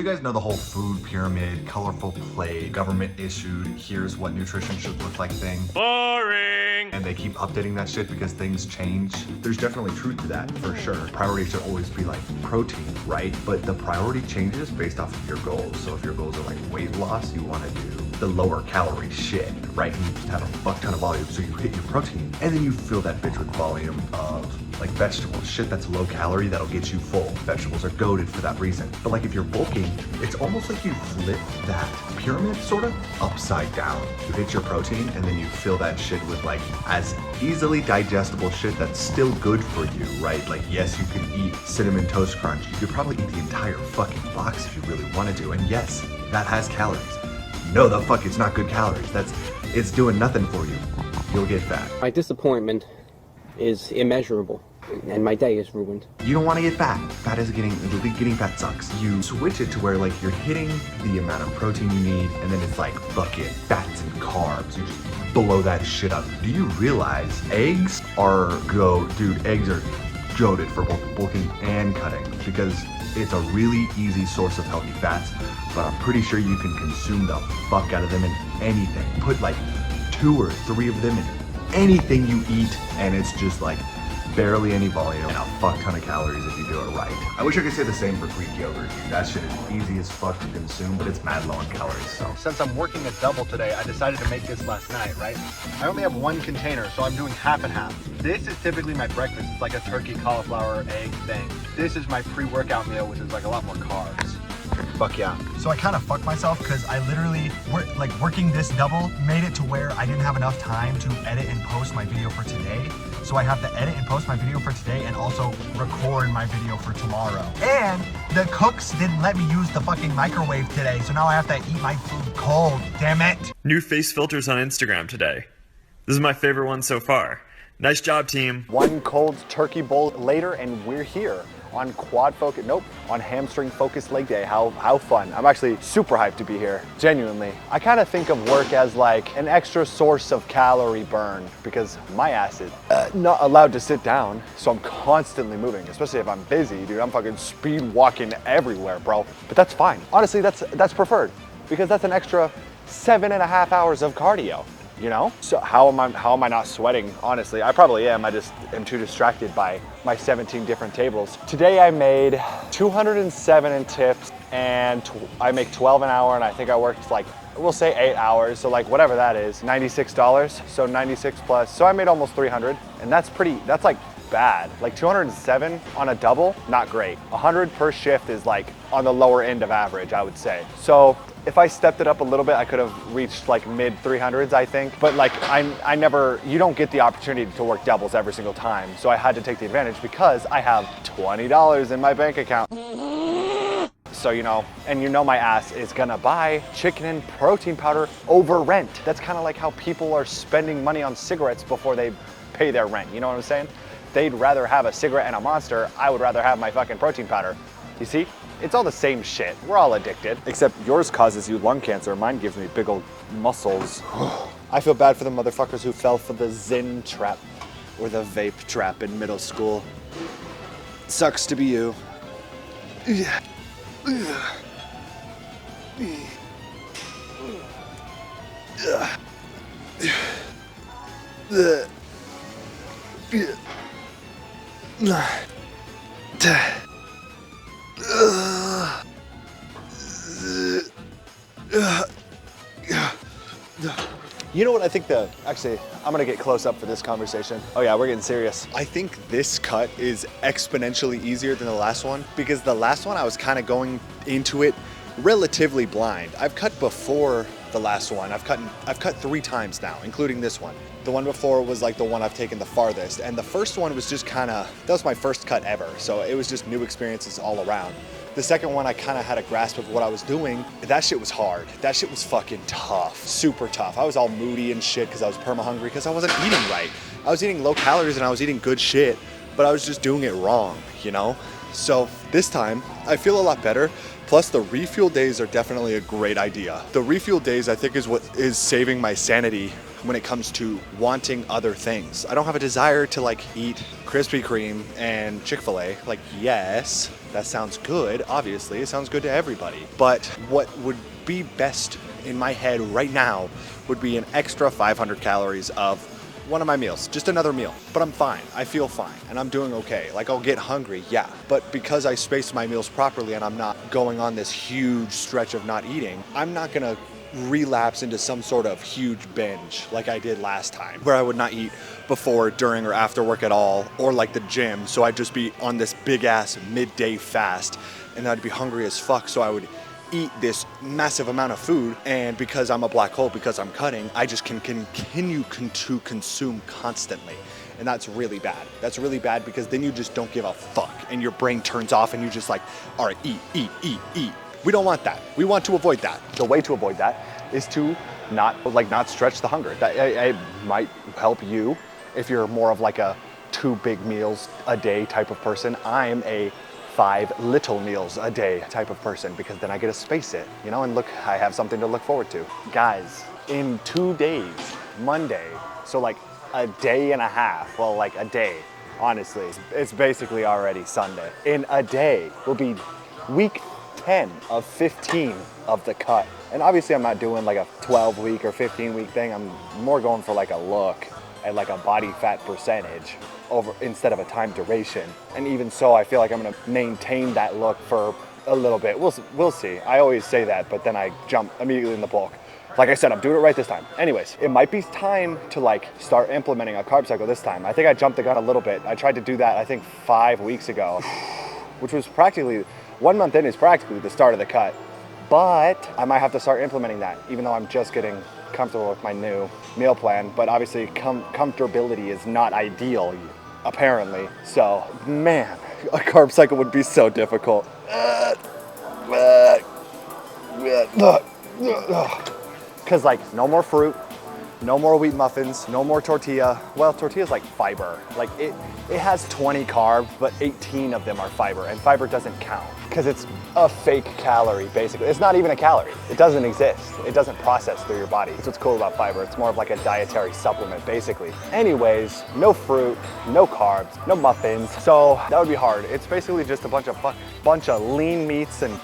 You guys know the whole food pyramid, colorful plate, government issued, here's what nutrition should look like thing. Boring! And they keep updating that shit because things change. There's definitely truth to that, for sure. Priority should always be like protein, right? But the priority changes based off of your goals. So if your goals are like weight loss, you wanna do the lower calorie shit, right? And you just have a fuck ton of volume, so you hit your protein. And then you fill that bitch with volume of like vegetables, shit that's low calorie that'll get you full. Vegetables are goated for that reason. But like if you're bulking, it's almost like you flip that pyramid sort of upside down. You hit your protein and then you fill that shit with like as easily digestible shit that's still good for you, right? Like yes, you can eat Cinnamon Toast Crunch. You could probably eat the entire fucking box if you really wanted to. And yes, that has calories. No, the fuck, it's not good calories. It's doing nothing for you. You'll get fat. My disappointment is immeasurable, and my day is ruined. You don't want to get fat. Getting fat sucks. You switch it to where like you're hitting the amount of protein you need, and then it's like bucket fats and carbs. You just blow that shit up. Do you realize eggs are eggs are goated for both bulking and cutting because it's a really easy source of healthy fats, but I'm pretty sure you can consume the fuck out of them in anything. Put like 2 or 3 of them in anything you eat, and it's just like barely any volume and a fuck ton of calories if you do it right. I wish I could say the same for Greek yogurt, dude. That shit is easy as fuck to consume, but it's mad low on calories, so. Since I'm working a double today, I decided to make this last night, right? I only have 1 container, so I'm doing half and half. This is typically my breakfast. It's like a turkey, cauliflower, egg thing. This is my pre-workout meal, which is like a lot more carbs. Fuck yeah. So I kind of fucked myself because I literally, working this double made it to where I didn't have enough time to edit and post my video for today. So I have to edit and post my video for today and also record my video for tomorrow. And the cooks didn't let me use the fucking microwave today, so now I have to eat my food cold, damn it. New face filters on Instagram today. This is my favorite one so far. Nice job, team. 1 cold turkey bowl later, and we're here on on hamstring focused leg day. How fun. I'm actually super hyped to be here, genuinely. I kind of think of work as like an extra source of calorie burn because my ass is not allowed to sit down, so I'm constantly moving, especially if I'm busy, dude. I'm fucking speed walking everywhere, bro. But that's fine. Honestly, that's preferred because that's an extra 7.5 hours of cardio. You know? So how am I not sweating? Honestly, I probably am. I just am too distracted by my 17 different tables. Today I made 207 in tips and I make 12 an hour, and I think I worked like, we'll say 8 hours. So like whatever that is, $96. So 96 plus. So I made almost 300, and that's like bad. Like 207 on a double, not great. 100 per shift is like on the lower end of average, I would say. So if I stepped it up a little bit, I could have reached like mid 300s, I think. But like you don't get the opportunity to work doubles every single time. So I had to take the advantage because I have $20 in my bank account. So, my ass is gonna buy chicken and protein powder over rent. That's kind of like how people are spending money on cigarettes before they pay their rent. You know what I'm saying? They'd rather have a cigarette and a Monster. I would rather have my fucking protein powder. You see? It's all the same shit. We're all addicted. Except yours causes you lung cancer. Mine gives me big old muscles. I feel bad for the motherfuckers who fell for the Zyn trap or the vape trap in middle school. Sucks to be you. You know what I think actually, I'm gonna get close up for this conversation. Oh yeah, we're getting serious. I think this cut is exponentially easier than the last one because the last one I was kind of going into it relatively blind. I've cut before the last one. I've cut 3 times now, including this one. The one before was like the one I've taken the farthest, and the first one was just that was my first cut ever, so it was just new experiences all around. The second one, I kind of had a grasp of what I was doing. That shit was hard. That shit was fucking tough, super tough. I was all moody and shit because I was perma-hungry because I wasn't eating right. I was eating low calories and I was eating good shit, but I was just doing it wrong, you know? So this time I feel a lot better. Plus the refuel days are definitely a great idea. The refuel days I think is what is saving my sanity when it comes to wanting other things. I don't have a desire to like eat Krispy Kreme and Chick-fil-A. Like, yes, that sounds good. Obviously, it sounds good to everybody. But what would be best in my head right now would be an extra 500 calories of one of my meals, just another meal. But I'm fine, I feel fine, and I'm doing okay. Like, I'll get hungry, yeah. But because I space my meals properly and I'm not going on this huge stretch of not eating, I'm not gonna relapse into some sort of huge binge like I did last time, where I would not eat before, during, or after work at all, or like the gym. So I'd just be on this big ass midday fast, and I'd be hungry as fuck. So I would eat this massive amount of food, and because I'm a black hole, because I'm cutting, I just can continue to consume constantly. And that's really bad. That's really bad because then you just don't give a fuck and your brain turns off and you just like, all right, eat, eat, eat, eat. We don't want that. We want to avoid that. The way to avoid that is to not stretch the hunger. That it might help you if you're more of like a 2 big meals a day type of person. I'm a 5 little meals a day type of person, because then I get to space it, you know, and look, I have something to look forward to. Guys, in 2 days, Monday, so like a day and a half, well, like a day, honestly, it's basically already Sunday. In a day will be week 10 of 15 of the cut. And obviously I'm not doing like a 12-week or 15-week thing. I'm more going for like a look at like a body fat percentage over instead of a time duration. And even so, I feel like I'm gonna maintain that look for a little bit. We'll see. I always say that, but then I jump immediately in the bulk. Like I said, I'm doing it right this time. Anyways, it might be time to like start implementing a carb cycle this time. I think I jumped the gun a little bit. I tried to do that, I think 5 weeks ago, which was practically, 1 month in is practically the start of the cut. But I might have to start implementing that, even though I'm just getting comfortable with my new meal plan. But obviously comfortability is not ideal, apparently. So, man, a carb cycle would be so difficult. Because like, no more fruit, no more wheat muffins, no more tortilla. Well, tortilla's like fiber. Like it has 20 carbs, but 18 of them are fiber, and fiber doesn't count because it's a fake calorie, basically. It's not even a calorie. It doesn't exist. It doesn't process through your body. That's what's cool about fiber. It's more of like a dietary supplement, basically. Anyways, no fruit, no carbs, no muffins. So that would be hard. It's basically just a bunch of lean meats and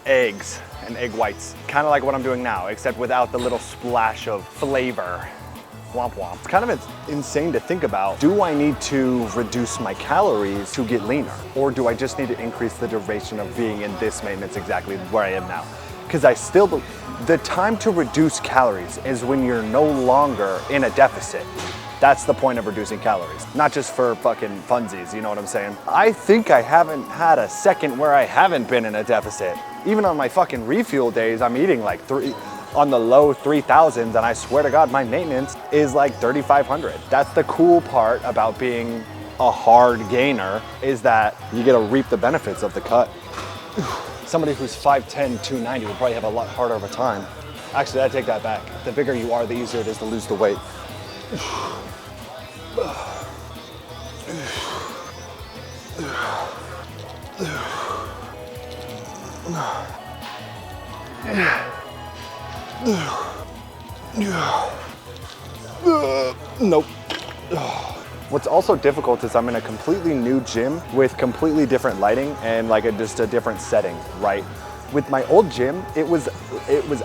eggs and egg whites. Kind of like what I'm doing now, except without the little splash of flavor. Womp womp. It's kind of insane to think about. Do I need to reduce my calories to get leaner? Or do I just need to increase the duration of being in this maintenance exactly where I am now? Because the time to reduce calories is when you're no longer in a deficit. That's the point of reducing calories, not just for fucking funsies, you know what I'm saying? I think I haven't had a second where I haven't been in a deficit. Even on my fucking refuel days, I'm eating like on the low 3,000s, and I swear to God, my maintenance is like 3,500. That's the cool part about being a hard gainer, is that you get to reap the benefits of the cut. Somebody who's 5'10", 290 would probably have a lot harder of a time. Actually, I take that back. The bigger you are, the easier it is to lose the weight. Nope. What's also difficult is I'm in a completely new gym with completely different lighting and like just a different setting, right? With my old gym, it was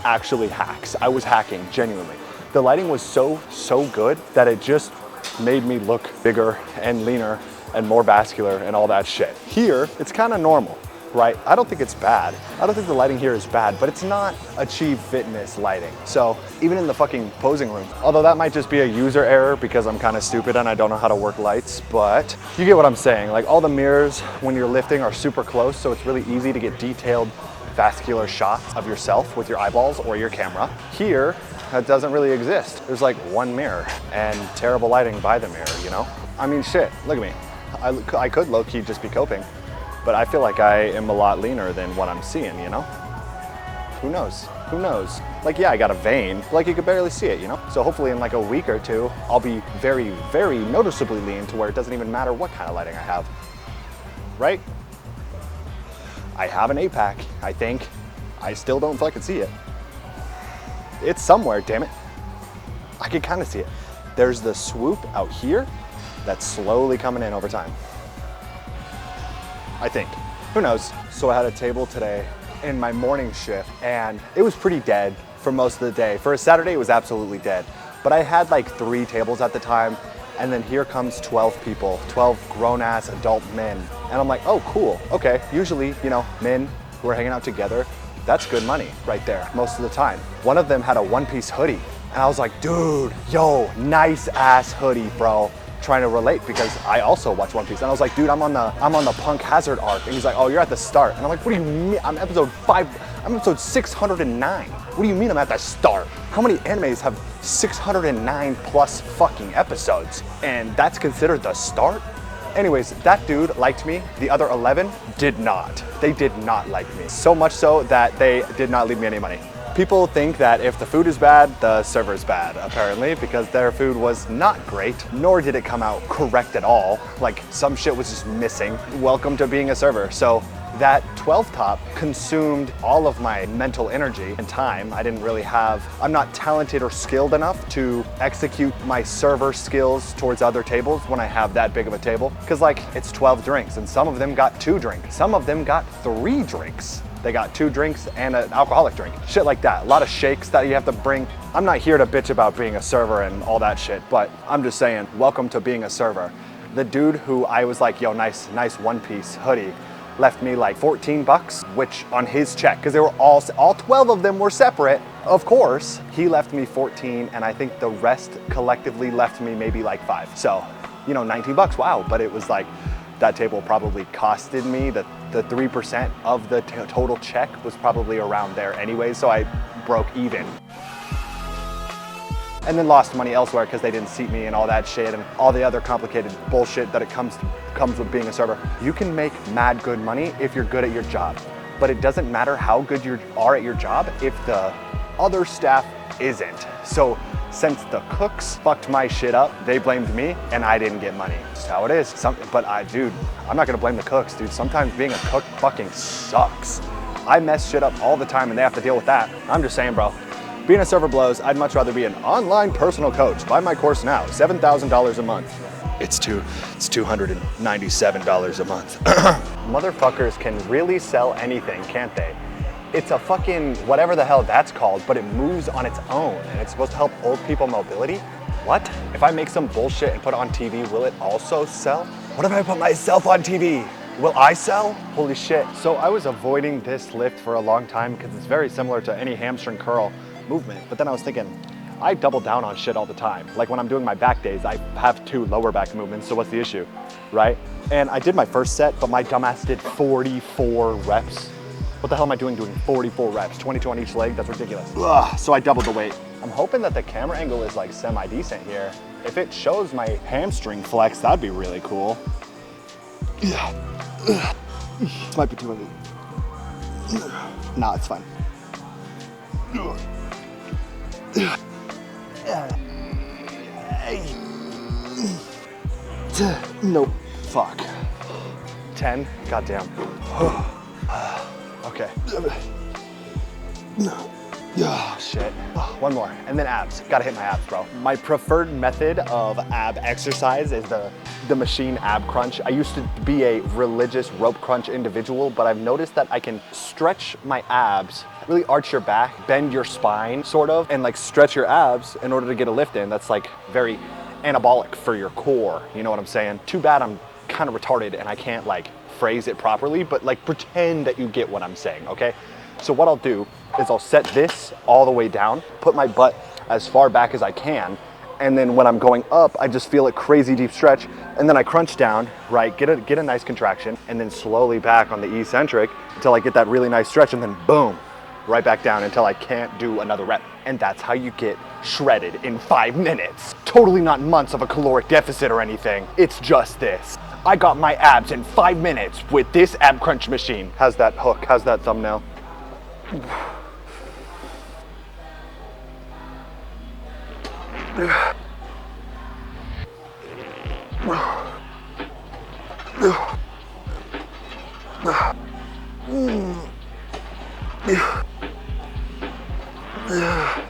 actually hacks. I was hacking, genuinely. The lighting was so good that it just made me look bigger and leaner and more vascular and all that shit. Here, it's kind of normal, right? I don't think it's bad. I don't think the lighting here is bad, but it's not Achieve Fitness lighting. So even in the fucking posing room, although that might just be a user error because I'm kind of stupid and I don't know how to work lights, but you get what I'm saying. Like all the mirrors when you're lifting are super close, so it's really easy to get detailed vascular shots of yourself with your eyeballs or your camera. Here, that doesn't really exist. There's like one mirror and terrible lighting by the mirror, you know? I mean, shit, look at me. I could low-key just be coping, but I feel like I am a lot leaner than what I'm seeing, you know? Who knows? Who knows? Like, yeah, I got a vein, but like you could barely see it, you know? So hopefully in like a week or two, I'll be very, very noticeably lean to where it doesn't even matter what kind of lighting I have, right? I have an 8-pack, I think. I still don't fucking see it. It's somewhere, damn it. I can kind of see it. There's the swoop out here that's slowly coming in over time. I think. Who knows? So I had a table today in my morning shift and it was pretty dead for most of the day. For a Saturday, it was absolutely dead. But I had like 3 tables at the time, and then here comes 12 people, 12 grown-ass adult men. And I'm like, oh, cool, okay. Usually, you know, men who are hanging out together, that's good money right there most of the time. One of them had a one-piece hoodie, and I was like, dude, yo, nice ass hoodie, bro. Trying to relate because I also watch One Piece, and I was like, dude, I'm on the Punk Hazard arc, and he's like, oh, you're at the start, and I'm like, what do you mean? I'm episode 609. What do you mean I'm at the start? How many animes have 609 plus fucking episodes, and that's considered the start? Anyways, that dude liked me. The other 11 did not. They did not like me. So much so that they did not leave me any money. People think that if the food is bad, the server's bad, apparently, because their food was not great, nor did it come out correct at all. Like, some shit was just missing. Welcome to being a server. So that 12 top consumed all of my mental energy and time. I'm not talented or skilled enough to execute my server skills towards other tables when I have that big of a table. Because like, it's 12 drinks, and some of them got 2 drinks. Some of them got 3 drinks. They got 2 drinks and an alcoholic drink. Shit like that. A lot of shakes that you have to bring. I'm not here to bitch about being a server and all that shit, but I'm just saying, welcome to being a server. The dude who I was like, yo, nice one-piece hoodie, left me like 14 bucks, which on his check, because they were all 12 of them were separate, of course. He left me 14, and I think the rest collectively left me maybe like 5. So, you know, 19 bucks, wow. But it was like, that table probably costed me the 3% of the total check was probably around there anyway, so I broke even. And then lost money elsewhere because they didn't seat me and all that shit and all the other complicated bullshit that it comes with being a server. You can make mad good money if you're good at your job, but it doesn't matter how good you are at your job if the other staff isn't. So since the cooks fucked my shit up, they blamed me and I didn't get money. That's how it is. Dude, I'm not gonna blame the cooks, dude. Sometimes being a cook fucking sucks. I mess shit up all the time and they have to deal with that. I'm just saying, bro. Being a server blows. I'd much rather be an online personal coach. Buy my course now, $7,000 a month. It's $297 a month. Motherfuckers can really sell anything, can't they? It's a fucking whatever the hell that's called, but it moves on its own and it's supposed to help old people mobility? What? If I make some bullshit and put it on TV, will it also sell? What if I put myself on TV? Will I sell? Holy shit. So I was avoiding this lift for a long time because it's very similar to any hamstring curl movement. But then I was thinking, I double down on shit all the time. Like when I'm doing my back days, I have 2 lower back movements, so what's the issue, right? And I did my first set, but my dumbass did 44 reps. What the hell am I doing 44 reps? 22 on each leg? That's ridiculous. Ugh, so I doubled the weight. I'm hoping that the camera angle is like semi-decent here. If it shows my hamstring flex, that'd be really cool. This might be too heavy. Nah, it's fine. Nope. Fuck. 10? Goddamn. Okay. Oh, shit. One more, and then abs. Gotta hit my abs, bro. My preferred method of ab exercise is the machine ab crunch. I used to be a religious rope crunch individual, but I've noticed that I can stretch my abs, really arch your back, bend your spine, sort of, and like stretch your abs in order to get a lift in. That's like very anabolic for your core, you know what I'm saying? Too bad I'm kind of retarded and I can't like phrase it properly, but like pretend that you get what I'm saying, okay? So what I'll do is I'll set this all the way down, put my butt as far back as I can, and then when I'm going up, I just feel a crazy deep stretch, and then I crunch down, right, get a nice contraction, and then slowly back on the eccentric until I get that really nice stretch, and then boom, right back down until I can't do another rep. And that's how you get shredded in 5 minutes. Totally not months of a caloric deficit or anything. It's just this. I got my abs in 5 minutes with this ab crunch machine. How's that hook? How's that thumbnail? I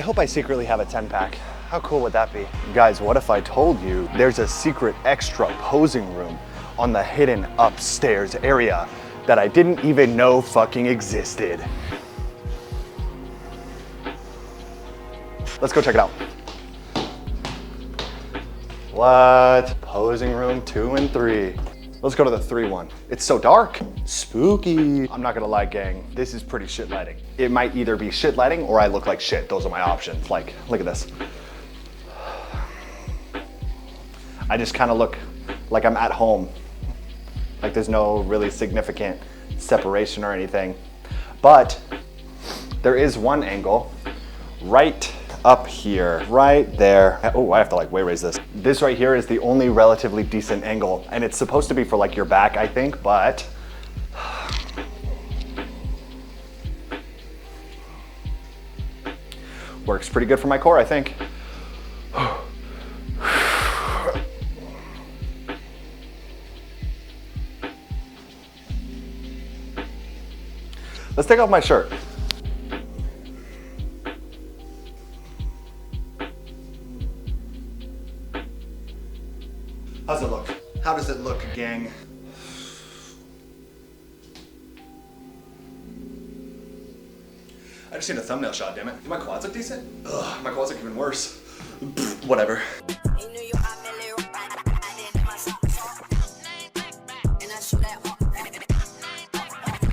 hope I secretly have a 10-pack. How cool would that be? Guys, what if I told you there's a secret extra posing room on the hidden upstairs area that I didn't even know fucking existed? Let's go check it out. What? Posing room 2 and 3. Let's go to the 3 one. It's so dark. Spooky. I'm not gonna lie, gang. This is pretty shit lighting. It might either be shit lighting or I look like shit. Those are my options. Like, look at this. I just kind of look like I'm at home. Like there's no really significant separation or anything. But there is one angle right up here, right there. Oh, I have to like way raise this. This right here is the only relatively decent angle, and it's supposed to be for like your back, I think, but works pretty good for my core, I think. Let's take off my shirt. How's it look? How does it look, gang? I just need a thumbnail shot, damn it. Do my quads look decent? Ugh, my quads look even worse. Whatever.